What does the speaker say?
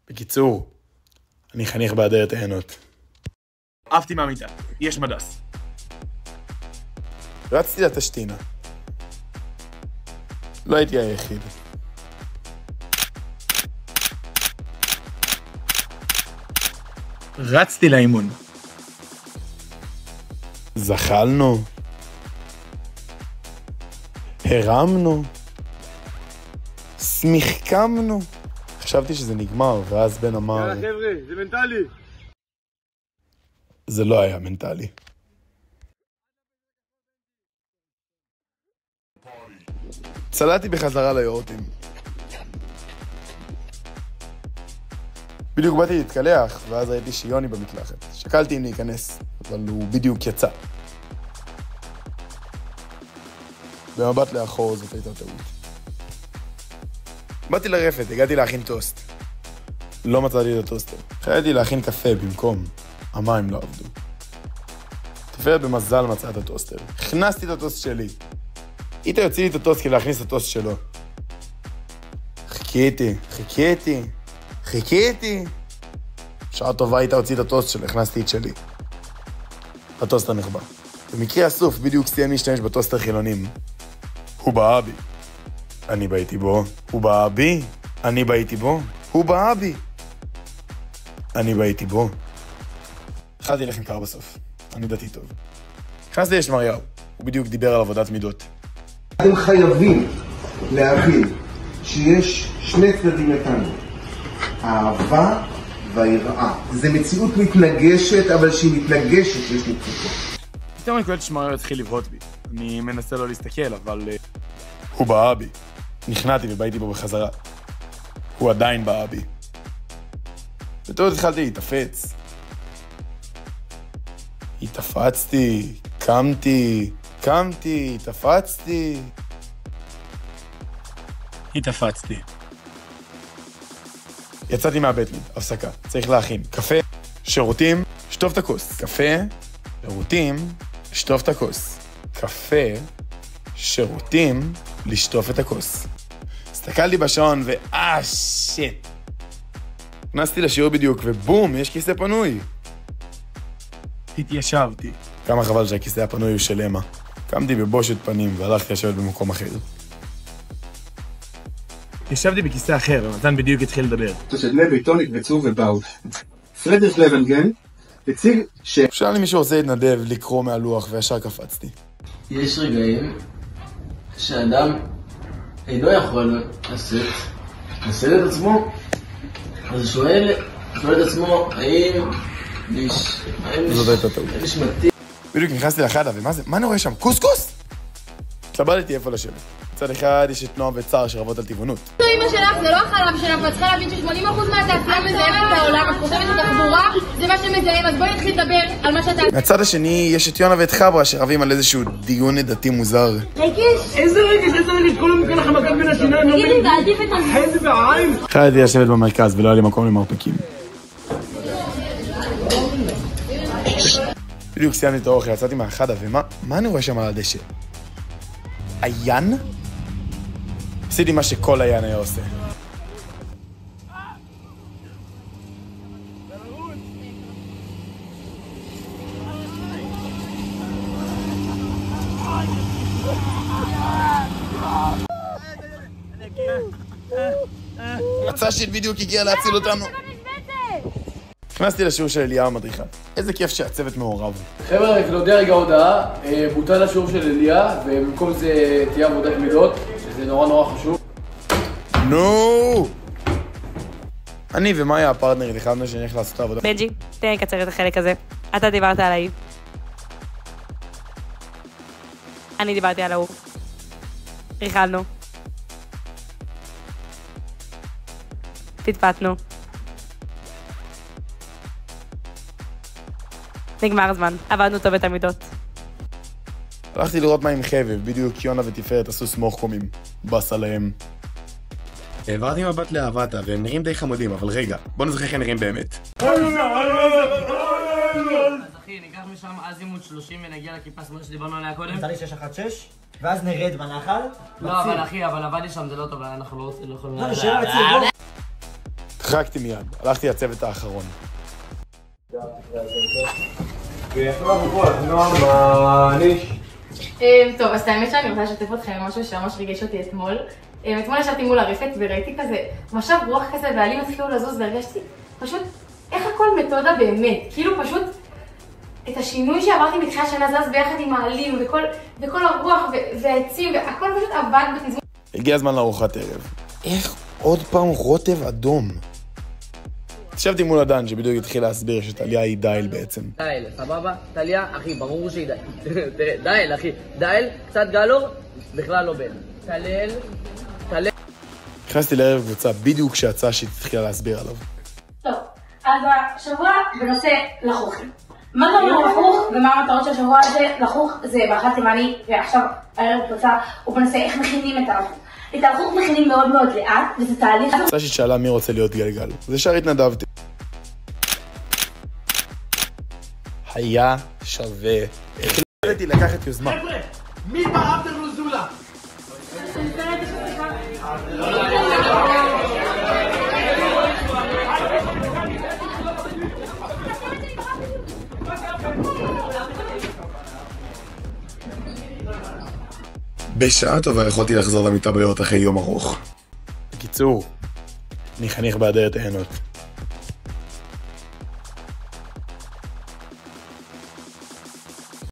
בקיצור, אני חניך באדרת העיינות. עפתי מהמיטה, יש מדס. רצתי לתשתינה. לא הייתי היחיד. רצתי לאימון. זחלנו. הרמנו. סמיחקמנו. חשבתי שזה נגמר, ואז בן אמר... יאללה חבר'ה, זה מנטלי. זה לא היה מנטלי. צלעתי בחזרה ליורטים. בדיוק באתי להתקלח, ואז ראיתי שיוני במקלחת. שקלתי אם להיכנס, אבל הוא בדיוק יצא. במבט לאחור זאת הייתה טעות. באתי לרפת, הגעתי להכין טוסט. לא מצאתי את הטוסטר. חייתי להכין קפה במקום. המים לא עבדו. תפארת במזל מצאה את הטוסטר. הכנסתי את הטוסט שלי. איתה יוציא לי את הטוסט כדי להכניס את הטוסט שלו. חיכיתי. שעה טובה איתה הוציא את הטוסט שלו, הכנסתי את שלי. הטוסט הנחבא. במקרה הסוף בדיוק סיים להשתמש בטוסטר חילונים. הוא באה בי. אני באיתי בו. הוא באה בי. אני באיתי בו. הוא באה בי. אני באיתי בו. התחלתי לכם קר בסוף. אני דתי טוב. נכנסתי לשמריהו. הוא בדיוק דיבר על עבודת מידות. אתם חייבים להבין שיש שני צדדים איתנו. האהבה והיראה. זה מציאות מתנגשת, אבל שהיא מתנגשת יש ניצחון. פתאום אני קולט שמריהו התחיל לבהות בי. אני מנסה לא להסתכל, אבל... הוא באה בי. נכנעתי ובאיתי בו בחזרה. הוא עדיין באה בי. בטעות התחלתי להתאפץ. התאפצתי, קמתי, התאפצתי. התאפצתי. יצאתי מהבטמן, הפסקה. צריך להכין קפה, שירותים, שטוף את הכוס. קפה, שירותים, לשטוף את הכוס. קפה, שירותים, לשטוף את הכוס. הסתכלתי בשעון שיט. נכנסתי לשיעור בדיוק ובום, יש כיסא פנוי. התיישבתי. כמה חבל שהכיסא הפנוי הוא של אמה. קמתי בבושת פנים והלכתי לשבת במקום אחר. ישבתי בכיסא אחר, ומתן בדיוק התחיל לדבר. שדלי ביתו נקבצו ובאו. פרדריך לבנגן הציג שאל לי מישהו רוצה להתנדב לקרוא מהלוח וישר קפצתי. יש רגעים שאדם אינו יכול לשאת את עצמו, אז שואל את עצמו האם זאת הייתה טעות. נשמתי. בדיוק נכנסתי לחדה, מה אני רואה שם? קוסקוס? התלבטתי איפה לשבת. מצד אחד יש את נועם וצער שרבות על טבעונות. אמא שלך זה לא החלב שלך, ואת צריכה להבין ש80% מהתעשייה מזהמת את העולם, את חושבת שתחבורה זה מה שמזהם, אז בואי נתחיל לדבר על מה שאתה... מהצד השני יש את יונה ואת חברה שרבים על איזשהו דיון דתי מוזר. רגש? איזה רגש? כולם מכאן לך מגד בין השיניים. תגידי, ועדיף את איזה בעין? התחלתי לשבת במרכז ולא היה לי מקום למרפקים. בדיוק סיימתי את האוכל, יצאתי מהחדה, ומה אני רואה שם על הדשא? עיין? עשיתי מה שכל עיין היה עושה. מצא שיט בדיוק הגיע להציל אותנו. נכנסתי לשיעור של אליה המדריכה. איזה כיף שהצוות מעורב. חבר'ה, נודיע רגע הודעה, בוטל השיעור של אליה, ובמקום זה תהיה עבודת מידות, שזה נורא חשוב. נו! אני ומאיה הפרטנרית, החלטנו שאני הולך לעשות את העבודה. בנג'י, תן לי לקצר את החלק הזה. אתה דיברת עליי. אני דיברתי על ההוא. ריכלנו. פטפטנו. נגמר הזמן, עבדנו טוב את המידות. הלכתי לראות מה עם חבב, בדיוק יונה ותפארת עשו סמוך קומים. בס עליהם. העברתי מבט לאהבתה, והם נראים די חמודים, אבל רגע, בוא נזכר איך הם נראים באמת. טיול? אז אחי, ניקח משם אזימוט 30 ונגיע לכיפה שמאל שדיברנו עליה קודם. נתן לי 616, ואז נרד בנחל. לא, אבל אחי, אבל עבדתי שם, זה לא טוב, אנחנו לא יכולים... לא, נשאר בציר, בוא. החרקתי מיד, הלכתי לצוות האחרון. טוב, אז האמת שאני רוצה לשתף אתכם במשהו שממש ריגש אותי אתמול. אתמול ישבתי מול הרפת וראיתי כזה משב רוח כזה והעלים התחילו לזוז והרגשתי פשוט איך הכל מתודה באמת. כאילו פשוט את השינוי שעברתי בתחילת שנה זז ביחד עם העלים וכל הרוח והעצים והכל פשוט עבד בתזמון. הגיע הזמן לארוחת ערב. איך עוד פעם רוטב אדום? ישבתי מול הדן שבדיוק התחיל להסביר שטליה היא דייל בעצם. דייל, סבבה? טליה, אחי, ברור שהיא דייל. תראה, דייל, אחי. דייל, קצת גלור, בכלל לא בן. טלל. נכנסתי לערב קבוצה בדיוק כשיצא שהיא התחילה להסביר עליו. טוב, אז השבוע בנושא לחוכים. מה זה אומר לחוך ומה המטרות של השבוע הזה? לחוך זה מאכל תימני ועכשיו הערב קבוצה הוא בנושא איך מכינים את הלחוך. את הלחוך מכינים מאוד מאוד לאט וזה תהליך... סשי שאלה מי רוצה להיות גלגל. אז ישר התנדבתי. היה שווה. החלטתי לקחת יוזמה. מי בעבדר לוזולה? בשעה טובה יכולתי לחזור למיטה בלילות אחרי יום ארוך. בקיצור, אני חניך באדרת העיינות.